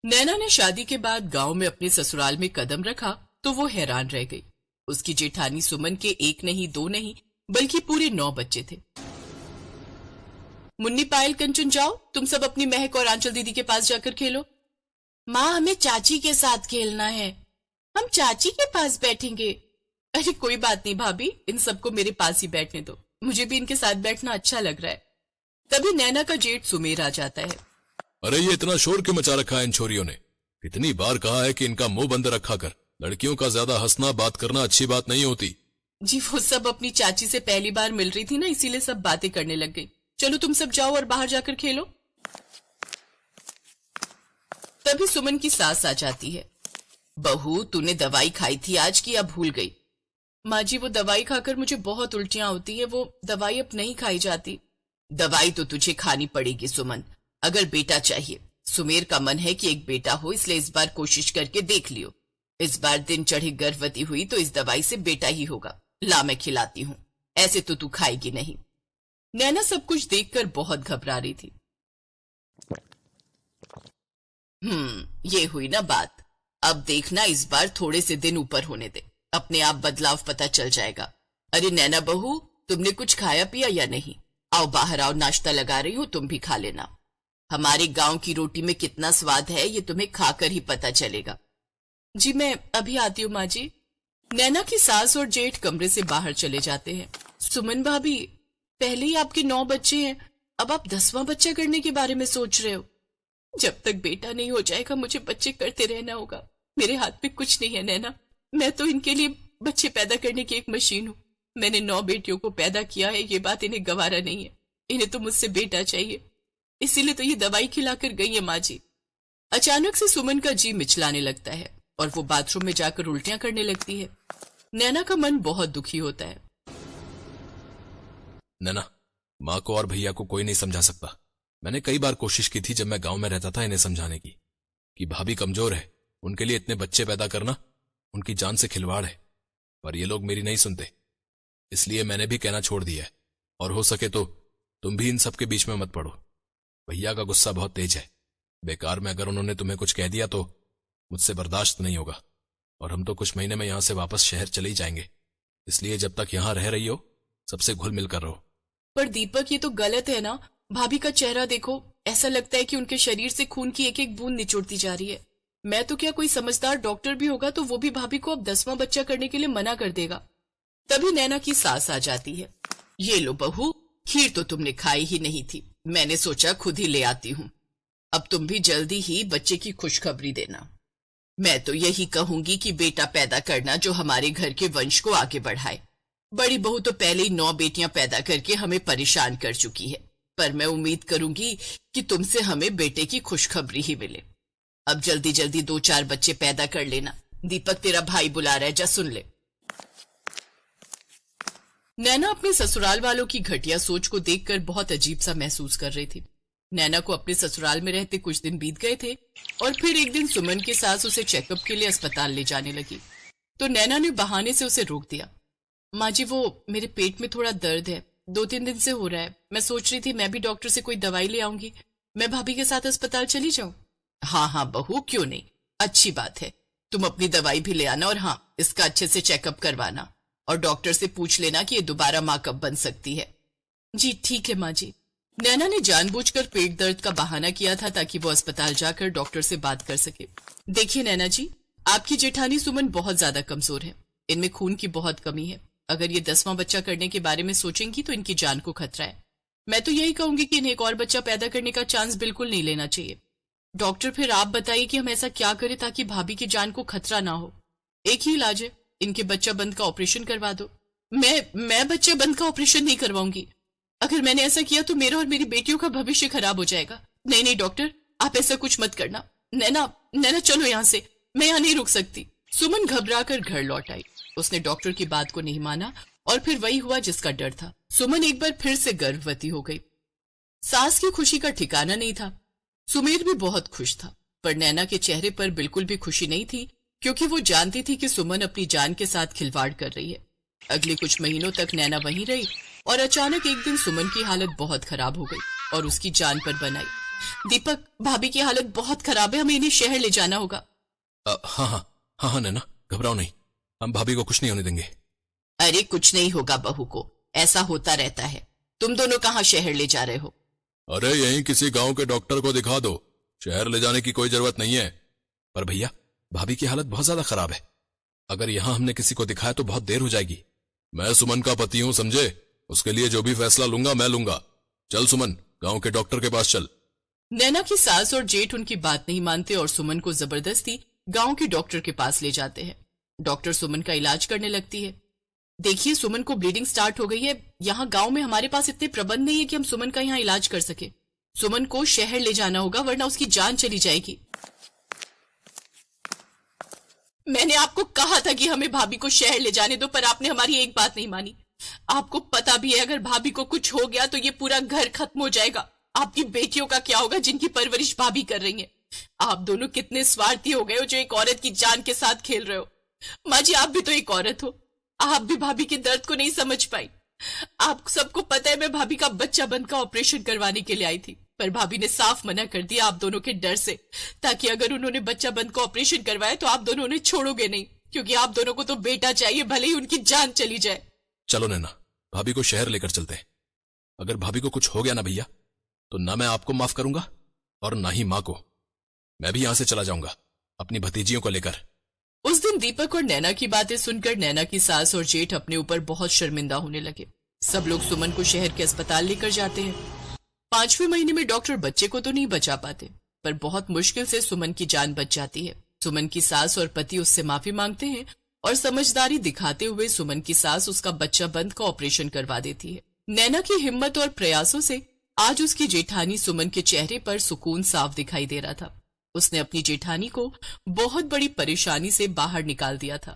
नैना ने शादी के बाद गांव में अपने ससुराल में कदम रखा तो वो हैरान रह गई। उसकी जेठानी सुमन के एक नहीं दो नहीं बल्कि पूरे 9 बच्चे थे। मुन्नी पायल कंचन जाओ, तुम सब अपनी महक और आंचल दीदी के पास जाकर खेलो। माँ, हमें चाची के साथ खेलना है। हम चाची के पास बैठेंगे। अरे कोई बात नहीं भाभी, इन सबको मेरे पास ही बैठने दो, मुझे भी इनके साथ बैठना अच्छा लग रहा है। तभी नैना का जेठ सुमेर आ जाता है। अरे ये इतना शोर क्यों मचा रखा है इन छोरियों ने? कितनी बार कहा है कि इनका मुंह बंद रखा कर। लड़कियों का ज्यादा हंसना बात करना अच्छी बात नहीं होती। जी वो सब अपनी चाची से पहली बार मिल रही थी ना, इसीलिए सब बातें करने लग गई। चलो तुम सब जाओ और बाहर जाकर खेलो। तभी सुमन की सास आ जाती है। बहू, तूने दवाई खाई थी आज की या भूल गई? माँ जी, वो दवाई खाकर मुझे बहुत उल्टियां होती है, वो दवाई अब नहीं खाई जाती। दवाई तो तुझे खानी पड़ेगी सुमन, अगर बेटा चाहिए। सुमेर का मन है कि एक बेटा हो, इसलिए इस बार कोशिश करके देख लियो। इस बार दिन चढ़े गर्भवती हुई तो इस दवाई से बेटा ही होगा। ला मैं खिलाती हूँ, ऐसे तो तू खाएगी नहीं। नैना सब कुछ देखकर बहुत घबरा रही थी। ये हुई ना बात। अब देखना, इस बार थोड़े से दिन ऊपर होने दे, अपने आप बदलाव पता चल जाएगा। अरे नैना बहू, तुमने कुछ खाया पिया या नहीं? आओ बाहर आओ, नाश्ता लगा रही हूँ, तुम भी खा लेना। हमारे गांव की रोटी में कितना स्वाद है ये तुम्हें खाकर ही पता चलेगा। जी मैं अभी आती हूँ माँ जी। नैना की सास और जेठ कमरे से बाहर चले जाते हैं। सुमन भाभी, पहले ही आपके 9 बच्चे हैं, अब आप 10वां बच्चा करने के बारे में सोच रहे हो। जब तक बेटा नहीं हो जाएगा मुझे बच्चे करते रहना होगा। मेरे हाथ में कुछ नहीं है नैना, मैं तो इनके लिए बच्चे पैदा करने की एक मशीन हूँ। मैंने 9 बेटियों को पैदा किया है, ये बात इन्हें गवारा नहीं है। इन्हें तो मुझसे बेटा चाहिए, इसीलिए तो ये दवाई खिलाकर गई है माँ जी। अचानक से सुमन का जी मिचलाने लगता है और वो बाथरूम में जाकर उल्टियां करने लगती है। नैना का मन बहुत दुखी होता है। नैना, माँ को और भैया को कोई नहीं समझा सकता। मैंने कई बार कोशिश की थी जब मैं गांव में रहता था इन्हें समझाने की कि भाभी कमजोर है, उनके लिए इतने बच्चे पैदा करना उनकी जान से खिलवाड़ है, पर ये लोग मेरी नहीं सुनते। इसलिए मैंने भी कहना छोड़ दिया है। और हो सके तो तुम भी इन सब के बीच में मत पड़ो। भैया का गुस्सा बहुत तेज है, बेकार में अगर उन्होंने तुम्हें कुछ कह दिया तो मुझसे बर्दाश्त नहीं होगा। और हम तो कुछ महीने में यहां से वापस शहर चले ही जाएंगे, इसलिए जब तक यहां रह रही हो सबसे घुल मिल कर रहो। पर दीपक, ये तो गलत है ना। भाभी का चेहरा देखो, ऐसा लगता है कि उनके शरीर से खून की एक एक बूंद निचोड़ती जा रही है। मैं तो क्या, कोई समझदार डॉक्टर भी होगा तो वो भी भाभी को अब 10वां बच्चा करने के लिए मना कर देगा। तभी नैना की सास आ जाती है। ये लो बहू, खीर तो तुमने खाई ही नहीं थी, मैंने सोचा खुद ही ले आती हूँ। अब तुम भी जल्दी ही बच्चे की खुशखबरी देना। मैं तो यही कहूंगी कि बेटा पैदा करना जो हमारे घर के वंश को आगे बढ़ाए। बड़ी बहू तो पहले ही 9 बेटियां पैदा करके हमें परेशान कर चुकी है, पर मैं उम्मीद करूंगी कि तुमसे हमें बेटे की खुशखबरी ही मिले। अब जल्दी जल्दी 2-4 बच्चे पैदा कर लेना। दीपक, तेरा भाई बुला रहा है, जा सुन ले। नैना अपने ससुराल वालों की घटिया सोच को देखकर बहुत अजीब सा महसूस कर रही थी। नैना को अपने ससुराल में रहते कुछ दिन बीत गए थे और फिर एक दिन सुमन के सास उसे चेकअप के लिए अस्पताल ले जाने लगी, तो नैना ने बहाने से उसे रोक दिया। माँ जी, वो मेरे पेट में थोड़ा दर्द है, 2-3 दिन से हो रहा है। मैं सोच रही थी मैं भी डॉक्टर से कोई दवाई ले आऊंगी, मैं भाभी के साथ अस्पताल चली जाऊं। हाँ हाँ बहू, क्यों नहीं, अच्छी बात है। तुम अपनी दवाई भी ले आना और हाँ, इसका अच्छे से चेकअप करवाना और डॉक्टर से पूछ लेना कि ये दोबारा माँ कब बन सकती है। जी ठीक है माँ जी। नैना ने जानबूझकर पेट दर्द का बहाना किया था ताकि वो अस्पताल जाकर डॉक्टर से बात कर सके। देखिए नैना जी, आपकी जेठानी सुमन बहुत ज्यादा कमजोर है, इनमें खून की बहुत कमी है। अगर ये 10वां बच्चा करने के बारे में सोचेंगी तो इनकी जान को खतरा है। मैं तो यही कहूंगी कि इन्हें एक और बच्चा पैदा करने का चांस बिल्कुल नहीं लेना चाहिए। डॉक्टर, फिर आप बताइए कि हम ऐसा क्या करें ताकि भाभी की जान को खतरा ना हो। एक ही इलाज है, इनके बच्चा बंद का ऑपरेशन करवा दो। मैं बच्चा बंद का ऑपरेशन नहीं करवाऊंगी। अगर मैंने ऐसा किया तो मेरा और मेरी बेटियों का भविष्य खराब हो जाएगा। नहीं नहीं डॉक्टर, आप ऐसा कुछ मत करना। नैना चलो यहाँ से, मैं यहाँ नहीं रुक सकती। सुमन घबरा कर घर लौट आई। उसने डॉक्टर की बात को नहीं माना और फिर वही हुआ जिसका डर था। सुमन एक बार फिर से गर्भवती हो गई। सास की खुशी का ठिकाना नहीं था। सुमेर भी बहुत खुश था, पर नैना के चेहरे पर बिल्कुल भी खुशी नहीं थी, क्योंकि वो जानती थी कि सुमन अपनी जान के साथ खिलवाड़ कर रही है। अगले कुछ महीनों तक नैना वहीं रही और अचानक एक दिन सुमन की हालत बहुत खराब हो गई और उसकी जान पर बन आई। दीपक, भाभी की हालत बहुत खराब है, हमें इन्हें शहर ले जाना होगा। हाँ हाँ हाँ हाँ नैना, घबराओ नहीं, हम भाभी को कुछ नहीं होने देंगे। अरे कुछ नहीं होगा बहू को, ऐसा होता रहता है। तुम दोनों कहाँ शहर ले जा रहे हो? अरे यहीं किसी गांव के डॉक्टर को दिखा दो, शहर ले जाने की कोई जरूरत नहीं है। पर भैया, भाभी की हालत बहुत ज्यादा खराब है, अगर यहां हमने किसी को दिखाया तो बहुत देर हो जाएगी। मैं सुमन का पति हूं, समझे? उसके लिए जो भी फैसला लूंगा मैं लूंगा। चल सुमन, गांव के डॉक्टर के पास चल। नैना की सास और जेठ उनकी बात नहीं मानते और सुमन को जबरदस्ती गांव के डॉक्टर के पास ले जाते हैं। डॉक्टर सुमन का इलाज करने लगती है। देखिए, सुमन को ब्लीडिंग स्टार्ट हो गई है। यहाँ गांव में हमारे पास इतने प्रबंध नहीं है कि हम सुमन का यहाँ इलाज कर सके। सुमन को शहर ले जाना होगा वरना उसकी जान चली जाएगी। मैंने आपको कहा था कि हमें भाभी को शहर ले जाने दो, पर आपने हमारी एक बात नहीं मानी। आपको पता भी है अगर भाभी को कुछ हो गया तो ये पूरा घर खत्म हो जाएगा। आपकी बेटियों का क्या होगा जिनकी परवरिश भाभी कर रही है? आप दोनों कितने स्वार्थी हो गए हो जो एक औरत की जान के साथ खेल रहे हो। माँ जी, आप भी तो एक औरत हो, आप भी भाभी के दर्द को नहीं समझ पाई। आप सबको पता है मैं भाभी का बच्चा बंद का ऑपरेशन करवाने के लिए आई थी, पर भाभी ने साफ मना कर दिया आप दोनों के डर से, ताकि अगर उन्होंने बच्चा बंद का ऑपरेशन करवाया तो आप दोनों उन्हें छोड़ोगे नहीं, क्योंकि आप दोनों को तो बेटा चाहिए, भले ही उनकी जान चली जाए। चलो नैना, भाभी को शहर लेकर चलते हैं। अगर भाभी को कुछ हो गया ना भैया, तो ना मैं आपको माफ करूंगा और ना ही माँ को। मैं भी यहां से चला जाऊंगा अपनी भतीजियों को लेकर। उस दिन दीपक और नैना की बातें सुनकर नैना की सास और जेठ अपने ऊपर बहुत शर्मिंदा होने लगे। सब लोग सुमन को शहर के अस्पताल लेकर जाते हैं। 5वें महीने में डॉक्टर बच्चे को तो नहीं बचा पाते, पर बहुत मुश्किल से सुमन की जान बच जाती है। सुमन की सास और पति उससे माफी मांगते हैं और समझदारी दिखाते हुए सुमन की सास उसका बच्चा बंद का ऑपरेशन करवा देती है। नैना की हिम्मत और प्रयासों से आज उसकी जेठानी सुमन के चेहरे पर सुकून साफ दिखाई दे रहा था। उसने अपनी जेठानी को बहुत बड़ी परेशानी से बाहर निकाल दिया था।